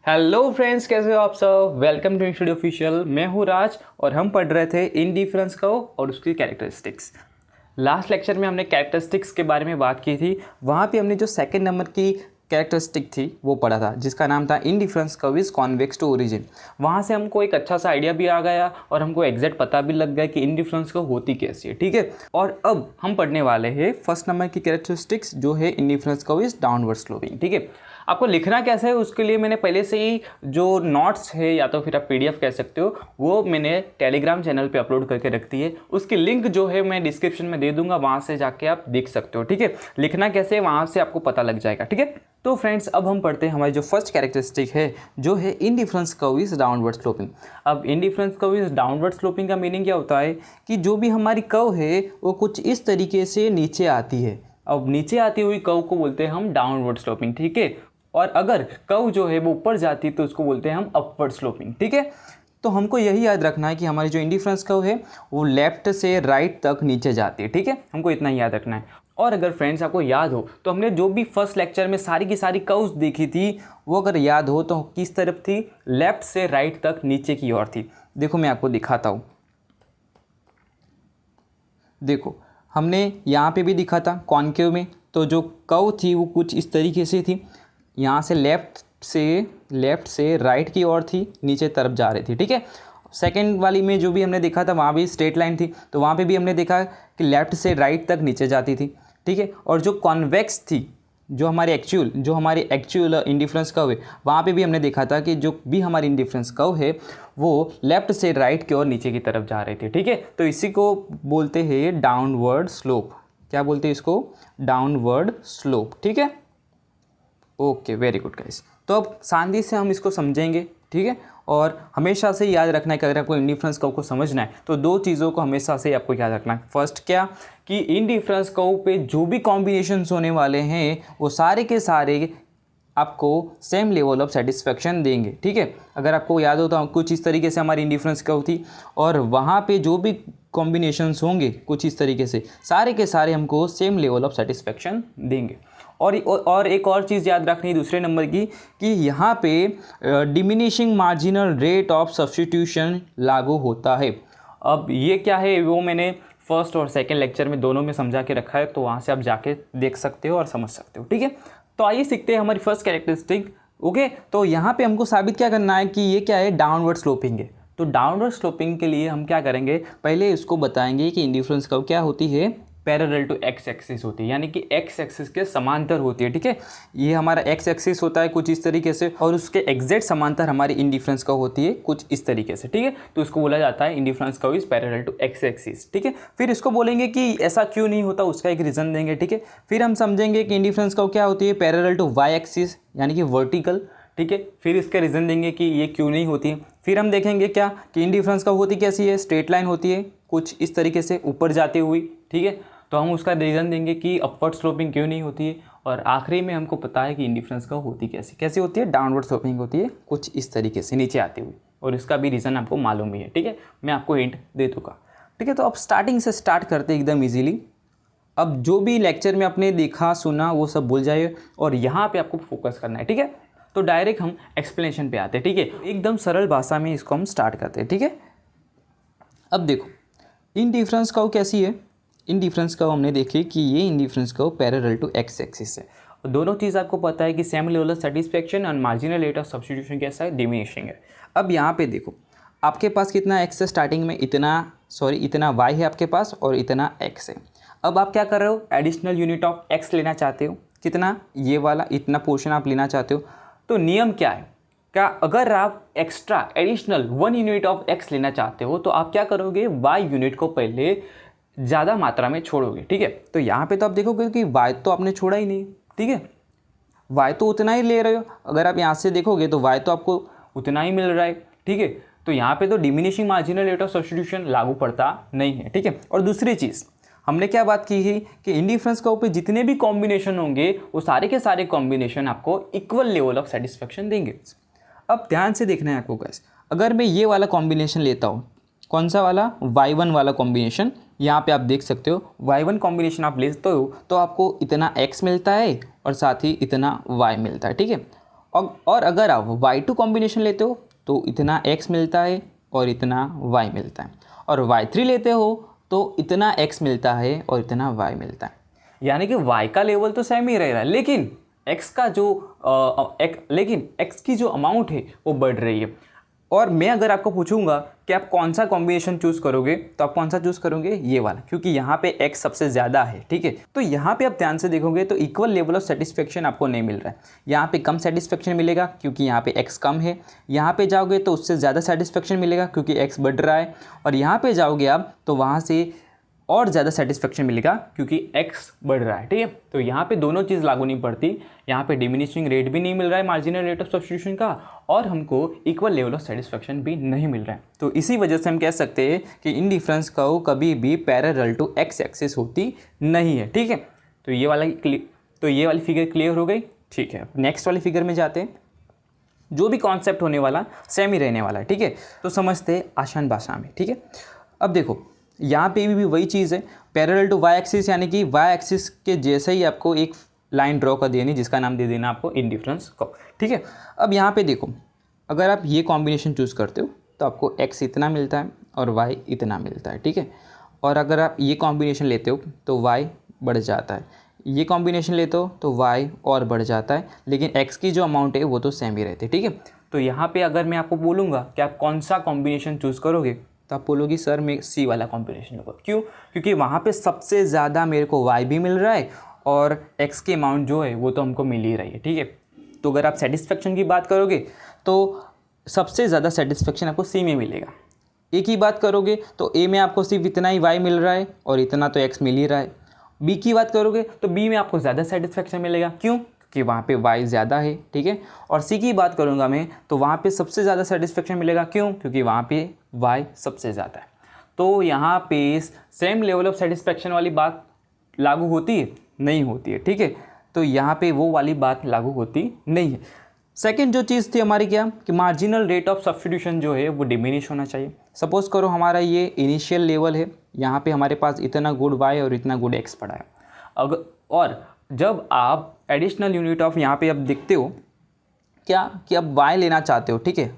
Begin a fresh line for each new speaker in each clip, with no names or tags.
Hello friends, कैसे हो आप सब। Welcome to studio official. मैं हूँ राज और हम पढ़ रहे थे इंडिफरेंस को और उसकी कैरेक्टरिस्टिक्स। लास्ट लेक्चर में हमने कैरेक्टरिस्टिक्स के बारे में बात की थी। वहाँ पे हमने जो सेकंड नंबर की कैरेक्टरिस्टिक थी वो पढ़ा था, जिसका नाम था indifference curve is convex to origin. वहाँ से हमको एक अच्छा सा आइडिया भी आ गया और हमको एग्जैक्ट पता भी लग गया कि इंडिफरेंस कर्व होती कैसी है। ठीक है, और अब हम पढ़ने वाले हैं फर्स्ट नंबर की कैरेक्टरिस्टिक्स, जो है indifference curve is downward sloping. ठीक है, आपको लिखना कैसे है उसके लिए मैंने पहले से ही जो नोट्स है या तो फिर आप पीडीएफ कह सकते हो, वो मैंने टेलीग्राम चैनल पे अपलोड करके रख दी है। उसकी लिंक जो है मैं डिस्क्रिप्शन में दे दूंगा, वहाँ से जाके आप देख सकते हो। ठीक है, लिखना कैसे है वहाँ से आपको पता लग जाएगा। ठीक है, तो फ्रेंड्स अब हम पढ़ते हैं हमारी जो फर्स्ट कैरेक्टरिस्टिक है, जो है indifference curve is downward sloping. अब indifference curve is downward sloping का मीनिंग क्या होता है कि जो भी हमारी कर्व है वो कुछ इस तरीके से नीचे आती है। अब नीचे आती हुई कर्व को बोलते हैं हम डाउनवर्ड स्लोपिंग। ठीक है, और अगर कर्व जो है वो ऊपर जाती है तो उसको बोलते हैं हम अपवर्ड स्लोपिंग। ठीक है, तो हमको यही याद रखना है कि हमारी जो इंडिफरेंस कर्व है वो लेफ्ट से राइट तक नीचे जाती है। ठीक है, हमको इतना ही याद रखना है। और अगर फ्रेंड्स आपको याद हो तो हमने जो भी फर्स्ट लेक्चर में सारी की सारी कर्व्स देखी थी, वो अगर याद हो तो किस तरफ थी, लेफ्ट से राइट तक नीचे की ओर थी। देखो मैं आपको दिखाता हूँ। देखो हमने यहाँ पे भी दिखा था कॉन्केव में, तो जो कर्व थी वो कुछ इस तरीके से थी। यहाँ से लेफ़्ट से राइट की ओर थी, नीचे तरफ जा रही थी। ठीक है, सेकंड वाली में जो भी हमने देखा था वहाँ भी स्ट्रेट लाइन थी, तो वहाँ पे भी हमने देखा कि लेफ़्ट से राइट तक नीचे जाती थी। ठीक है, और जो कॉन्वेक्स थी, जो हमारी एक्चुअल इंडिफरेंस कर्व है, वहाँ पे भी हमने देखा था कि जो भी हमारी इंडिफरेंस कर्व है वो लेफ़्ट से राइट की ओर नीचे की तरफ जा रही थी। ठीक है, तो इसी को बोलते हैं डाउनवर्ड स्लोप। क्या बोलते हैं इसको? Downward slope. ठीक है, ओके, वेरी गुड गाइस। तो अब शांति से हम इसको समझेंगे। ठीक है, और हमेशा से याद रखना है कि अगर आपको इंडिफरेंस कर्व को समझना है तो दो चीज़ों को हमेशा से आपको याद रखना है। फर्स्ट क्या कि इंडिफरेंस कर्व पे जो भी कॉम्बिनेशंस होने वाले हैं वो सारे के सारे आपको सेम लेवल ऑफ सेटिस्फेक्शन देंगे। ठीक है, अगर आपको याद हो तो कुछ इस तरीके से हमारी इंडिफरेंस कर्व थी और वहाँ पे जो भी कॉम्बिनेशंस होंगे कुछ इस तरीके से, सारे के सारे हमको सेम लेवल ऑफ सेटिस्फेक्शन देंगे। और एक और चीज़ याद रखनी है दूसरे नंबर की, कि यहाँ पे diminishing marginal rate of substitution लागू होता है। अब ये क्या है वो मैंने फर्स्ट और सेकंड लेक्चर में दोनों में समझा के रखा है, तो वहाँ से आप जाके देख सकते हो और समझ सकते हो। ठीक है, तो आइए सीखते हैं हमारी फर्स्ट कैरेक्टरिस्टिक। ओके, तो यहाँ पे हमको साबित क्या करना है कि ये क्या है, डाउनवर्ड स्लोपिंग है। तो डाउनवर्ड स्लोपिंग के लिए हम क्या करेंगे, पहले इसको बताएंगे कि इंडिफरेंस कर्व क्या होती है, पैरेलल टू एक्स एक्सिस होती है, यानी कि एक्स एक्सिस के समांतर होती है। ठीक है, ये हमारा एक्स एक्सिस होता है कुछ इस तरीके से, और उसके एग्जैक्ट समांतर हमारी इंडिफरेंस कर्व होती है कुछ इस तरीके से। ठीक है, तो इसको बोला जाता है indifference curve is parallel to X axis. ठीक है, फिर इसको बोलेंगे कि ऐसा क्यों नहीं होता, उसका एक रीज़न देंगे। ठीक है, फिर हम समझेंगे कि इंडिफरेंस कर्व क्या होती है, पैरेलल टू वाई एक्सिस यानी कि वर्टिकल। ठीक है, फिर इसका रीज़न देंगे कि ये क्यों नहीं होती है। फिर हम देखेंगे क्या कि इंडिफरेंस कर्व होती कैसी है, स्ट्रेट लाइन होती है कुछ इस तरीके से ऊपर जाती हुई। ठीक है, तो हम उसका रीज़न देंगे कि अपवर्ड स्लोपिंग क्यों नहीं होती है। और आखिरी में हमको पता है कि इंडिफरेंस कर्व होती कैसी होती है, डाउनवर्ड स्लोपिंग होती है कुछ इस तरीके से नीचे आती हुई, और इसका भी रीज़न आपको मालूम ही है। ठीक है, मैं आपको हिंट दे दूँगा। ठीक है, तो अब स्टार्टिंग से स्टार्ट करते हैं एकदम ईजिली। अब जो भी लेक्चर में आपने देखा सुना वो सब भूल जाइए और यहाँ पे आपको फोकस करना है। ठीक है, तो डायरेक्ट हम एक्सप्लेनेशन पे आते हैं। ठीक है, एकदम सरल भाषा में इसको हम स्टार्ट करते हैं। ठीक है, अब देखो इंडिफरेंस कर्व कैसी है। इंडिफरेंस कर्व हमने देखी कि ये indifference curve parallel to X axis है, और दोनों चीज़ आपको पता है कि सेम लेवल ऑफ सेटिस्फेक्शन और मार्जिनल रेट ऑफ सब्स्टिट्यूशन कैसा है, डिमिनिशिंग है। अब यहाँ पे देखो आपके पास कितना एक्स है स्टार्टिंग में, इतना वाई है आपके पास और इतना एक्स है। अब आप क्या कर रहे हो, एडिशनल यूनिट ऑफ एक्स लेना चाहते हो, कितना, ये वाला इतना पोर्शन आप लेना चाहते हो। तो नियम क्या है, क्या अगर आप extra additional 1 unit of x लेना चाहते हो तो आप क्या करोगे, वाई यूनिट को पहले ज़्यादा मात्रा में छोड़ोगे। ठीक है, तो यहाँ पे तो आप देखोगे कि वाई तो आपने छोड़ा ही नहीं। ठीक है, वाई तो उतना ही ले रहे हो, अगर आप यहाँ से देखोगे तो वाई तो आपको उतना ही मिल रहा है। ठीक है, तो यहाँ पे तो diminishing marginal rate of substitution लागू पड़ता नहीं है। ठीक है, और दूसरी चीज़ हमने क्या बात की है कि इंडिफरेंस कर्व पे जितने भी कॉम्बिनेशन होंगे वो सारे के सारे कॉम्बिनेशन आपको इक्वल लेवल ऑफ सेटिस्फेक्शन देंगे। अब ध्यान से देखना है आपको गाइस, अगर मैं ये वाला कॉम्बिनेशन लेता हूँ, कौन सा वाला, y1 वाला कॉम्बिनेशन, यहाँ पे आप देख सकते हो y1 कॉम्बिनेशन आप लेते हो तो आपको इतना x मिलता है और साथ ही इतना y मिलता है। ठीक है, और अगर आप y2 कॉम्बिनेशन लेते हो तो इतना x मिलता है और इतना y मिलता है, और y3 लेते हो तो इतना x मिलता है और इतना y मिलता है। यानी कि y का लेवल तो सेम ही रह रहा है, लेकिन x का जो लेकिन x की जो अमाउंट है वो बढ़ रही है। और मैं अगर आपको पूछूंगा कि आप कौन सा कॉम्बिनेशन चूज़ करोगे, तो आप कौन सा चूज़ करोगे, ये वाला, क्योंकि यहाँ पे x सबसे ज़्यादा है। ठीक है, तो यहाँ पे आप ध्यान से देखोगे तो इक्वल लेवल ऑफ सेटिस्फेक्शन आपको नहीं मिल रहा है। यहाँ पे कम सेटिस्फेक्शन मिलेगा क्योंकि यहाँ पे x कम है। यहाँ पे जाओगे तो उससे ज़्यादा सेटिस्फेक्शन मिलेगा क्योंकि x बढ़ रहा है। और यहाँ पे जाओगे आप तो वहाँ से और ज़्यादा सेटिस्फेक्शन मिलेगा क्योंकि x बढ़ रहा है। ठीक है, तो यहाँ पे दोनों चीज़ लागू नहीं पड़ती। यहाँ पे डिमिनिशिंग रेट भी नहीं मिल रहा है मार्जिनल रेट ऑफ सब्स्टिट्यूशन का, और हमको इक्वल लेवल ऑफ सेटिस्फेक्शन भी नहीं मिल रहा है। तो इसी वजह से हम कह सकते हैं कि इंडिफरेंस कर्व कभी भी पैरेलल टू x एक्सिस होती नहीं है। ठीक है, तो ये वाली फिगर क्लियर हो गई। ठीक है, नेक्स्ट वाली फिगर में जाते हैं। जो भी कॉन्सेप्ट होने वाला सेम ही रहने वाला है। ठीक है, तो समझते हैं आसान भाषा में। ठीक है, अब देखो यहाँ पे भी वही चीज़ है, पैरेलल टू y एक्सिस, यानी कि y एक्सिस के जैसे ही आपको एक लाइन ड्रॉ कर देनी जिसका नाम दे देना आपको इंडिफरेंस कर्व। ठीक है, अब यहाँ पे देखो, अगर आप ये कॉम्बिनेशन चूज़ करते हो तो आपको x इतना मिलता है और y इतना मिलता है। ठीक है, और अगर आप ये कॉम्बिनेशन लेते हो तो y बढ़ जाता है, ये कॉम्बिनेशन लेते हो तो y और बढ़ जाता है, लेकिन x की जो अमाउंट है वो तो सेम ही रहती है। ठीक है, तो यहाँ पे अगर मैं आपको बोलूँगा कि आप कौन सा कॉम्बिनेशन चूज़ करोगे तो आप बोलोगे सर मैं सी वाला कॉम्बिनेशन लूँगा। क्यों? क्योंकि वहाँ पे सबसे ज़्यादा मेरे को y भी मिल रहा है और x की अमाउंट जो है वो तो हमको मिल ही रही है। ठीक है, तो अगर आप सेटिस्फेक्शन की बात करोगे तो सबसे ज़्यादा सेटिस्फेक्शन आपको सी में मिलेगा। ए की बात करोगे तो ए में आपको सिर्फ इतना ही y मिल रहा है और इतना तो x मिल ही रहा है। बी की बात करोगे तो बी में आपको ज़्यादा सेटिस्फेक्शन मिलेगा। क्यों? कि वहाँ पे y ज़्यादा है। ठीक है, और सी की बात करूँगा मैं तो वहाँ पे सबसे ज़्यादा सेटिस्फेक्शन मिलेगा। क्यों? क्योंकि वहाँ पे y सबसे ज़्यादा है। तो यहाँ पे सेम लेवल ऑफ सेटिस्फेक्शन वाली बात लागू होती है? नहीं होती है। ठीक है, तो यहाँ पे वो वाली बात लागू होती नहीं है। सेकेंड जो चीज़ थी हमारी क्या, कि मार्जिनल रेट ऑफ सब्स्टिट्यूशन जो है वो डिमिनिश होना चाहिए। सपोज़ करो हमारा ये इनिशियल लेवल है, यहाँ पे हमारे पास इतना गुड y और इतना गुड x पड़ा है। अगर और जब आप एडिशनल यूनिट ऑफ यहाँ पे अब देखते हो क्या कि अब y लेना चाहते हो, ठीक है,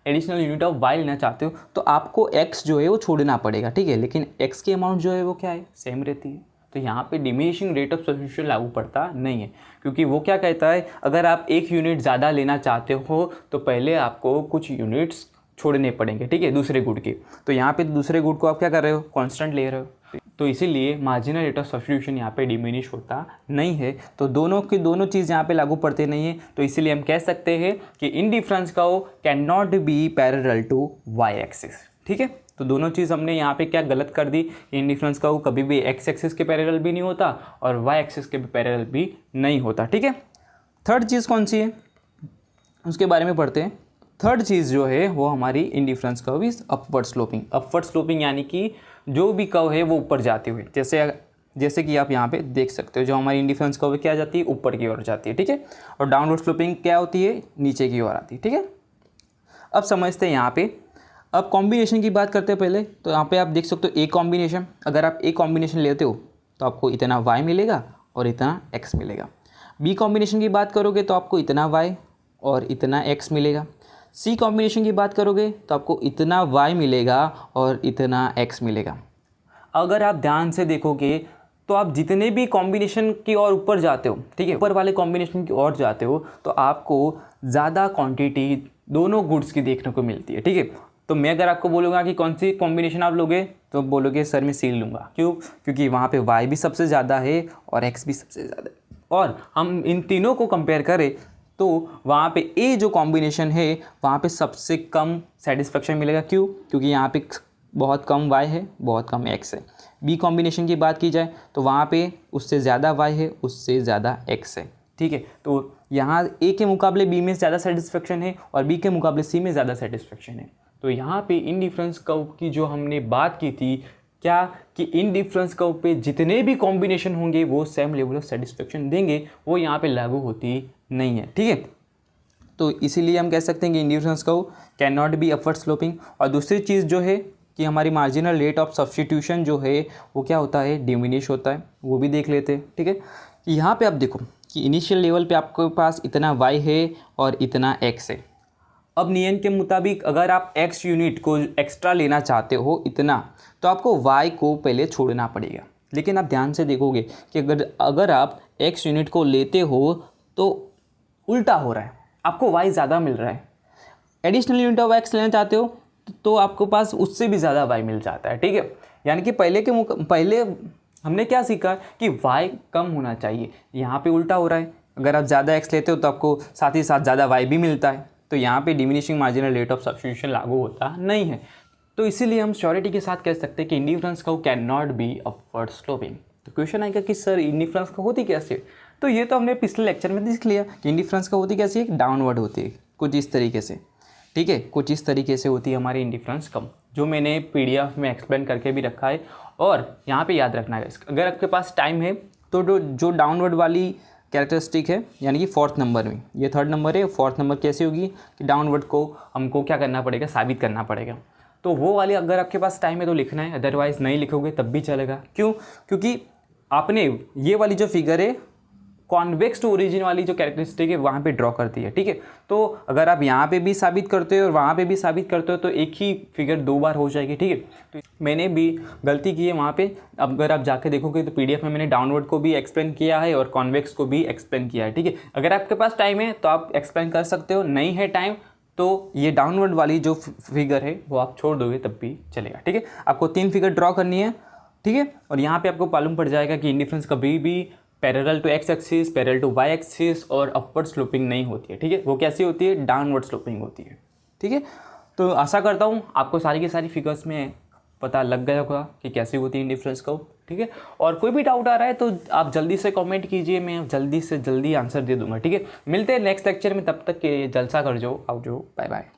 एडिशनल यूनिट ऑफ y लेना चाहते हो तो आपको x जो है वो छोड़ना पड़ेगा। ठीक है, लेकिन x की अमाउंट जो है वो क्या है, सेम रहती है। तो यहाँ पे डिमिनिशिंग रेट ऑफ सब्स्टिट्यूशन लागू पड़ता नहीं है, क्योंकि वो क्या कहता है, अगर आप एक यूनिट ज़्यादा लेना चाहते हो तो पहले आपको कुछ यूनिट्स छोड़ने पड़ेंगे। ठीक है, दूसरे गुड के। तो यहाँ पे दूसरे गुड को आप क्या कर रहे हो, कांस्टेंट ले रहे हो। तो इसीलिए मार्जिनल रेट ऑफ सब्स्टिट्यूशन यहाँ पे डिमिनिश होता नहीं है। तो दोनों की दोनों चीज़ यहाँ पे लागू पड़ते नहीं है। तो इसीलिए हम कह सकते हैं कि indifference curve can not be parallel to y axis. ठीक है, तो दोनों चीज़ हमने यहाँ पे क्या गलत कर दी, इंडिफरेंस कर्व कभी भी x एक्सिस के पैरेलल भी नहीं होता और y एक्सिस के पैरेलल भी नहीं होता। ठीक है, थर्ड चीज़ कौन सी है उसके बारे में पढ़ते हैं। थर्ड चीज़ जो है वो हमारी indifference curve is upward sloping. Upward sloping यानी कि जो भी कर्व है वो ऊपर जाते हुए, जैसे कि आप यहाँ पे देख सकते हो, जो हमारी इंडिफरेंस कर्व क्या जाती है, ऊपर की ओर जाती है। ठीक है, और डाउनवर्ड स्लोपिंग क्या होती है, नीचे की ओर आती है। ठीक है, अब समझते हैं यहाँ पे। अब कॉम्बिनेशन की बात करते हैं पहले, तो यहाँ पे आप देख सकते हो ए कॉम्बिनेशन। अगर आप ए कॉम्बिनेशन लेते हो तो आपको इतना y मिलेगा और इतना x मिलेगा। बी कॉम्बिनेशन की बात करोगे तो आपको इतना y और इतना x मिलेगा। सी कॉम्बिनेशन की बात करोगे तो आपको इतना y मिलेगा और इतना x मिलेगा। अगर आप ध्यान से देखोगे तो आप जितने भी कॉम्बिनेशन की ओर ऊपर जाते हो, ठीक है, ऊपर वाले कॉम्बिनेशन की ओर जाते हो तो आपको ज़्यादा क्वांटिटी दोनों गुड्स की देखने को मिलती है। ठीक है, तो मैं अगर आपको बोलूँगा कि कौन सी कॉम्बिनेशन आप लोगे तो बोलोगे सर मैं सी लूँगा। क्यों? क्योंकि वहाँ पे y भी सबसे ज़्यादा है और x भी सबसे ज़्यादा है। और हम इन तीनों को कंपेयर करें तो वहाँ पे ए जो कॉम्बिनेशन है वहाँ पे सबसे कम सेटिस्फेक्शन मिलेगा। क्यों? क्योंकि यहाँ पे बहुत कम y है, बहुत कम x है। बी कॉम्बिनेशन की बात की जाए तो वहाँ पे उससे ज़्यादा y है, उससे ज़्यादा x है। ठीक है, तो यहाँ ए के मुकाबले बी में ज़्यादा सेटिस्फेक्शन है और बी के मुकाबले सी में ज़्यादा सेटिस्फेक्शन है। तो यहाँ पे इंडिफरेंस कर्व की जो हमने बात की थी क्या, कि इंडिफरेंस कर्व पे जितने भी कॉम्बिनेशन होंगे वो सेम लेवल ऑफ सेटिस्फेक्शन देंगे, वो यहाँ पे लागू होती नहीं है। ठीक है, तो इसीलिए हम कह सकते हैं कि indifference curve can not be upward sloping. और दूसरी चीज़ जो है कि हमारी मार्जिनल रेट ऑफ सब्स्टिट्यूशन जो है वो क्या होता है, डिमिनिश होता है, वो भी देख लेते हैं। ठीक है, यहाँ पे आप देखो कि इनिशियल लेवल पे आपके पास इतना y है और इतना x है। अब नियम के मुताबिक अगर आप x यूनिट को एक्स्ट्रा लेना चाहते हो इतना, तो आपको y को पहले छोड़ना पड़ेगा। लेकिन आप ध्यान से देखोगे कि अगर आप x यूनिट को लेते हो तो उल्टा हो रहा है, आपको y ज़्यादा मिल रहा है। एडिशनल यूनिट ऑफ x लेना चाहते हो तो आपको पास उससे भी ज़्यादा y मिल जाता है, ठीक है। यानी कि पहले हमने क्या सीखा कि y कम होना चाहिए, यहाँ पे उल्टा हो रहा है। अगर आप ज़्यादा x लेते हो तो आपको साथ ही साथ ज़्यादा y भी मिलता है, तो यहाँ पे diminishing marginal rate of substitution लागू होता नहीं है। तो इसीलिए हम श्योरिटी के साथ कह सकते हैं कि indifference curve can not be upward sloping. तो क्वेश्चन आएगा कि सर इंडिफरेंस कर्व होती कैसे? तो ये तो हमने पिछले लेक्चर में सीख लिया कि इंडिफरेंस कर्व होती कैसे है, डाउनवर्ड होती है कुछ इस तरीके से, ठीक है। कुछ इस तरीके से होती है हमारी इंडिफरेंस कर्व, जो मैंने PDF में एक्सप्लेन करके भी रखा है। और यहाँ पे याद रखना है, अगर आपके पास टाइम है तो जो डाउनवर्ड वाली कैरेक्टरिस्टिक है, यानी कि 4th नंबर में, ये 3rd नंबर है, 4th नंबर कैसे होगी कि डाउनवर्ड को हमको क्या करना पड़ेगा, साबित करना पड़ेगा। तो वो वाली अगर आपके पास टाइम है तो लिखना है, अदरवाइज़ नहीं लिखोगे तब भी चलेगा। क्यों? क्योंकि आपने ये वाली जो फिगर है कॉन्वेक्स टू ओरिजिन वाली जो कैरेक्टरिस्टिक है वहाँ पे ड्रॉ करती है, ठीक है। तो अगर आप यहाँ पे भी साबित करते हो और वहाँ पे भी साबित करते हो तो एक ही फिगर 2 बार हो जाएगी, ठीक है। तो मैंने भी गलती की है वहाँ पे। अब अगर आप जाके देखोगे तो PDF में मैंने डाउनवर्ड को भी एक्सप्लेन किया है और कॉन्वेक्स को भी एक्सप्लेन किया है, ठीक है। अगर आपके पास टाइम है तो आप एक्सप्लेन कर सकते हो, नहीं है टाइम तो ये डाउनवर्ड वाली जो फिगर है वो आप छोड़ दोगे तब भी चलेगा, ठीक है। आपको 3 फिगर ड्रॉ करनी है, ठीक है। और यहाँ पे आपको मालूम पड़ जाएगा कि इंडिफरेंस कभी भी parallel to x axis, parallel to y axis और अपवर्ड स्लोपिंग नहीं होती है, ठीक है। वो कैसी होती है? डाउनवर्ड स्लोपिंग होती है, ठीक है। तो आशा करता हूँ आपको सारी की सारी फिगर्स में पता लग गया होगा कि कैसी होती है इंडिफरेंस कर्व, ठीक है। और कोई भी डाउट आ रहा है तो आप जल्दी से कमेंट कीजिए, मैं जल्दी से जल्दी आंसर दे दूंगा, ठीक है। मिलते हैं नेक्स्ट लेक्चर में, तब तक के जलसा कर जाओ, आओ जो, बाय बाय।